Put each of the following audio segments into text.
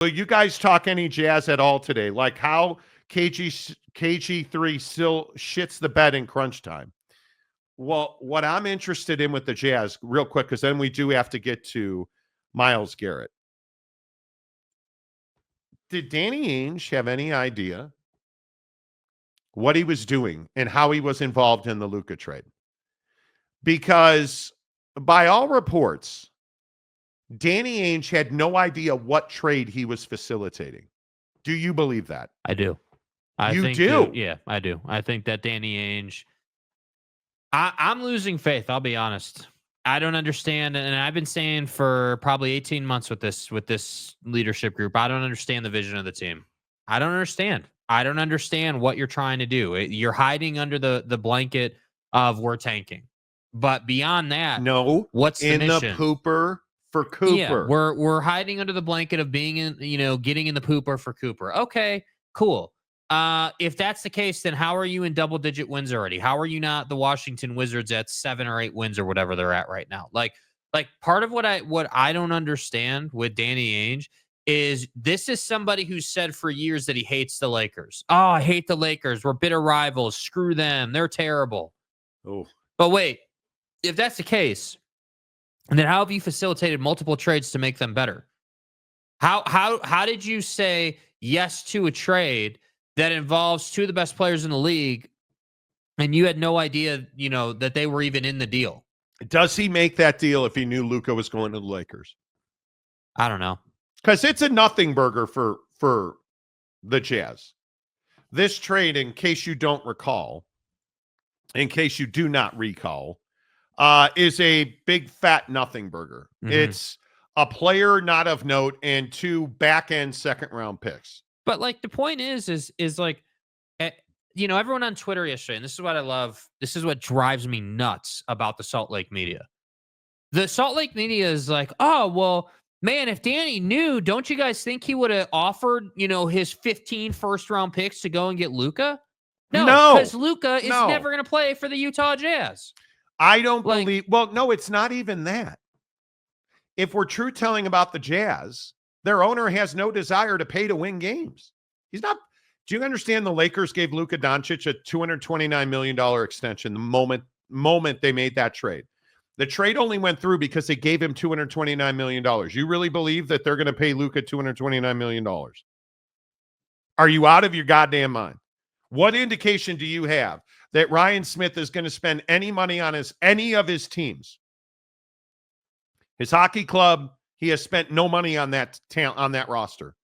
Will you guys talk any Jazz at all today? Like how KG3 still shits the bed in crunch time. Well, what I'm interested in with the Jazz, real quick, because then we do have to get to Myles Garrett. Did Danny Ainge have any idea what he was doing and how he was involved in the Luka trade? Because by all reports, Danny Ainge had no idea what trade he was facilitating. Do you believe that? I do. You do? Yeah, I do. I think that Danny Ainge. I'm losing faith. I'll be honest. I don't understand, and I've been saying for probably 18 months with this leadership group, I don't understand the vision of the team. I don't understand. I don't understand what you're trying to do. You're hiding under the blanket of we're tanking, but beyond that, no. What's the mission? In the pooper for Cooper. Yeah, we're hiding under the blanket of being in, getting in the pooper for Cooper. Okay, cool. If that's the case, then how are you in double-digit wins already? How are you not the Washington Wizards at 7 or 8 wins or whatever they're at right now? Like part of what I don't understand with Danny Ainge is this is somebody who said for years that he hates the Lakers. Oh, I hate the Lakers. We're bitter rivals. Screw them. They're terrible. Oh, but wait, if that's the case, then how have you facilitated multiple trades to make them better? How did you say yes to a trade that involves 2 of the best players in the league, and you had no idea, that they were even in the deal? Does he make that deal if he knew Luka was going to the Lakers? I don't know. Because it's a nothing burger for the Jazz. This trade, in case you don't recall, in case you do not recall, is a big fat nothing burger. Mm-hmm. It's a player not of note and 2 back-end second-round picks. But like the point is like, everyone on Twitter yesterday, and this is what I love. This is what drives me nuts about the Salt Lake media. The Salt Lake media is like, oh, well, man, if Danny knew, don't you guys think he would have offered, his 15 first-round picks to go and get Luka? No, because Luka is never going to play for the Utah Jazz. I don't believe. Well, no, it's not even that. If we're true telling about the Jazz, their owner has no desire to pay to win games. He's not. Do you understand the Lakers gave Luka Doncic a $229 million extension the moment they made that trade? The trade only went through because they gave him $229 million. You really believe that they're going to pay Luka $229 million? Are you out of your goddamn mind? What indication do you have that Ryan Smith is going to spend any money on any of his teams? His hockey club, he has spent no money on that roster.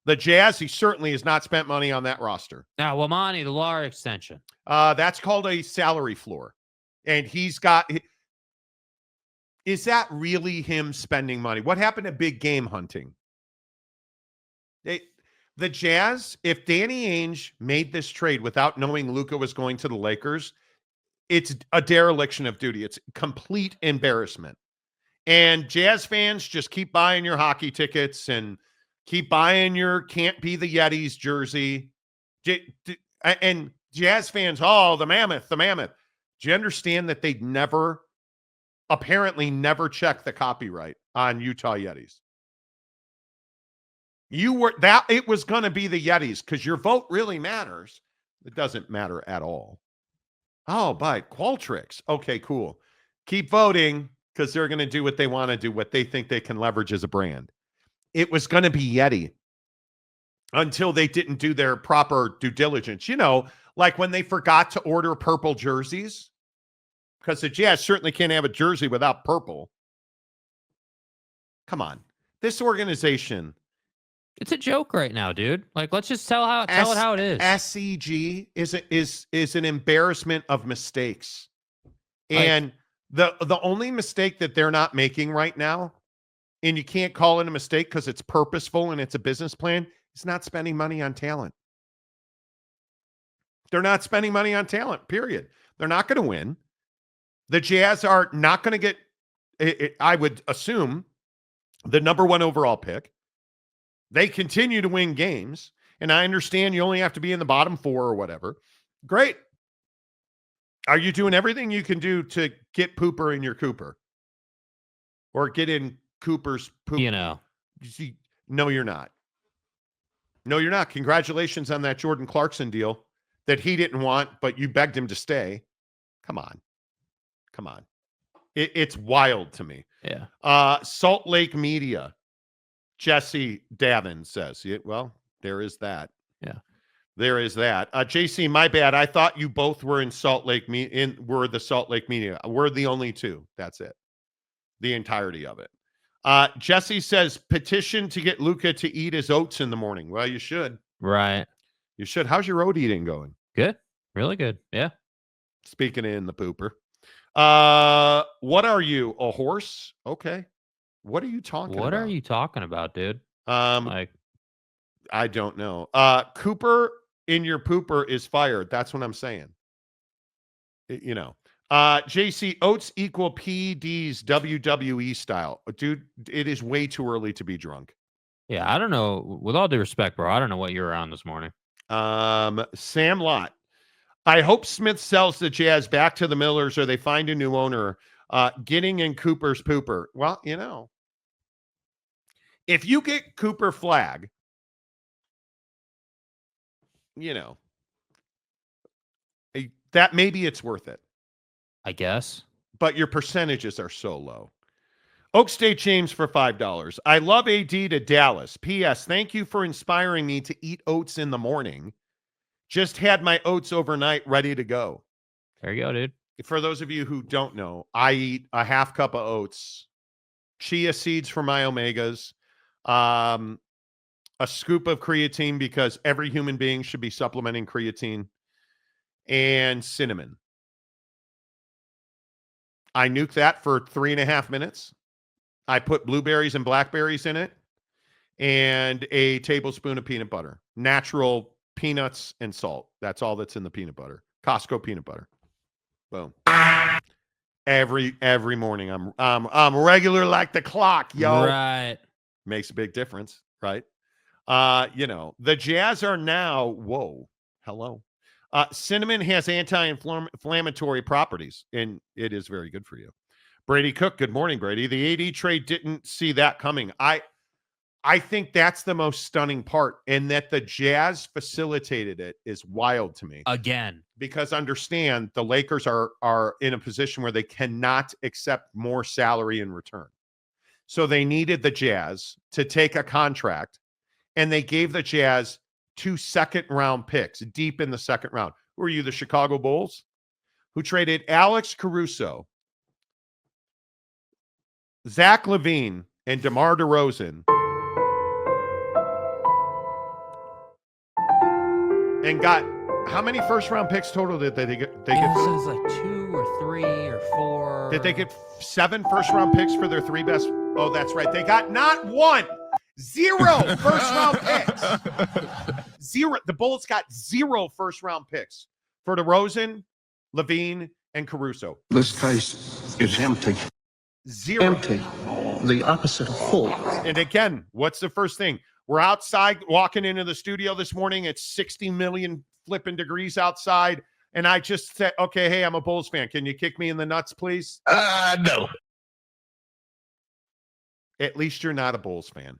The Jazz, he certainly has not spent money on that roster. Now, Monty, the Lar extension. That's called a salary floor. And he's got... Is that really him spending money? What happened to big game hunting? The Jazz, if Danny Ainge made this trade without knowing Luka was going to the Lakers, it's a dereliction of duty. It's complete embarrassment. And Jazz fans, just keep buying your hockey tickets and keep buying your Can't Be the Yetis jersey. And Jazz fans, oh, the mammoth. Do you understand that they'd apparently never checked the copyright on Utah Yetis? It was going to be the Yetis because your vote really matters. It doesn't matter at all. Oh, but Qualtrics. Okay, cool. Keep voting because they're going to do what they want to do, what they think they can leverage as a brand. It was going to be Yeti until they didn't do their proper due diligence. Like when they forgot to order purple jerseys, because the Jazz certainly can't have a jersey without purple. Come on. This organization. It's a joke right now, dude. Like, let's just tell it how it is. SCG is an embarrassment of mistakes. And the only mistake that they're not making right now, and you can't call it a mistake because it's purposeful and it's a business plan, is not spending money on talent. They're not spending money on talent, period. They're not going to win. The Jazz are not going to get, I would assume, the number 1 overall pick. They continue to win games, and I understand you only have to be in the bottom 4 or whatever. Great. Are you doing everything you can do to get Pooper in your Cooper? Or get in Cooper's poop? No, you're not. No, you're not. Congratulations on that Jordan Clarkson deal that he didn't want, but you begged him to stay. Come on. It's wild to me. Yeah. Salt Lake Media. Jesse Davin says, well, there is that. Yeah. There is that. JC, my bad. I thought you both were in Salt Lake were the Salt Lake Media. We're the only two. That's it. The entirety of it. Jesse says, petition to get Luka to eat his oats in the morning. Well, you should. Right. You should. How's your oat eating going? Good. Really good. Yeah. Speaking in the pooper. What are you? A horse? Okay. What are you talking about? What are you talking about, dude? I don't know. Cooper in your pooper is fired. That's what I'm saying. JC, oats equal PD's WWE style. Dude, it is way too early to be drunk. Yeah, I don't know. With all due respect, bro, I don't know what you were on this morning. Sam Lott. I hope Smith sells the Jazz back to the Millers or they find a new owner. Getting in Cooper's pooper. Well, if you get Cooper flag, that maybe it's worth it. I guess. But your percentages are so low. Oak State James for $5. I love AD to Dallas. P.S. Thank you for inspiring me to eat oats in the morning. Just had my oats overnight ready to go. There you go, dude. For those of you who don't know, I eat a half cup of oats, chia seeds for my omegas, a scoop of creatine because every human being should be supplementing creatine, and cinnamon. I nuke that for 3.5 minutes. I put blueberries and blackberries in it and a tablespoon of peanut butter. Natural peanuts and salt. That's all that's in the peanut butter. Costco peanut butter. Boom. Every morning I'm regular like the clock, yo. Right. Makes a big difference, right? The Jazz are now, hello. Cinnamon has anti-inflammatory properties, and it is very good for you. Brady Cook, good morning, Brady. The AD trade didn't see that coming. I think that's the most stunning part, and that the Jazz facilitated it is wild to me. Again. Because understand, the Lakers are in a position where they cannot accept more salary in return. So they needed the Jazz to take a contract, and they gave the Jazz 2 second-round picks deep in the second round. Who are you, the Chicago Bulls? Who traded Alex Caruso, Zach LaVine, and DeMar DeRozan, and got how many first-round picks total did they get? It was like 2 or 3 or 4. Did they get 7 first-round picks for their 3 best? Oh, that's right. They got not 1, 0 first-round picks. 0. The Bulls got 0 first-round picks for DeRozan, LaVine, and Caruso. This case is empty. 0. Empty. The opposite of full. And again, what's the first thing? We're outside walking into the studio this morning. It's 60 million flipping degrees outside. And I just said, okay, hey, I'm a Bulls fan. Can you kick me in the nuts, please? No. At least you're not a Bulls fan.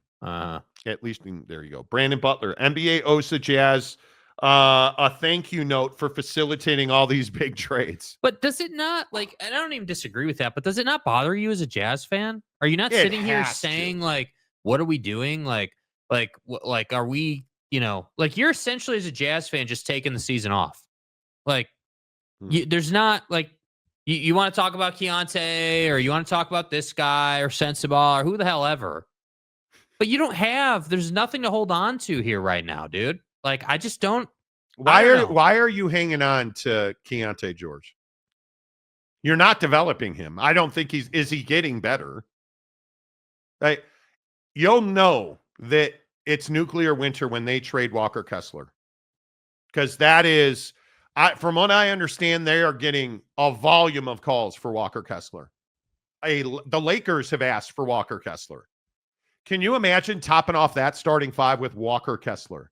At least, there you go. Brandon Butler, NBA owes the Jazz a thank you note for facilitating all these big trades. But does it not, like, I don't even disagree with that, but does it not bother you as a Jazz fan? Are you not sitting here saying, like, what are we doing? Like, are we, like, you're essentially as a Jazz fan just taking the season off. Like, there's not, like, you want to talk about Keontae, or you want to talk about this guy or Sensabaugh or who the hell ever. But you don't there's nothing to hold on to here right now, dude. Like, I just don't. Why are you hanging on to Keontae George? You're not developing him. I don't think is he getting better? Like, you'll know that it's nuclear winter when they trade Walker Kessler. Because that is, from what I understand, they are getting a volume of calls for Walker Kessler. The Lakers have asked for Walker Kessler. Can you imagine topping off that starting 5 with Walker Kessler?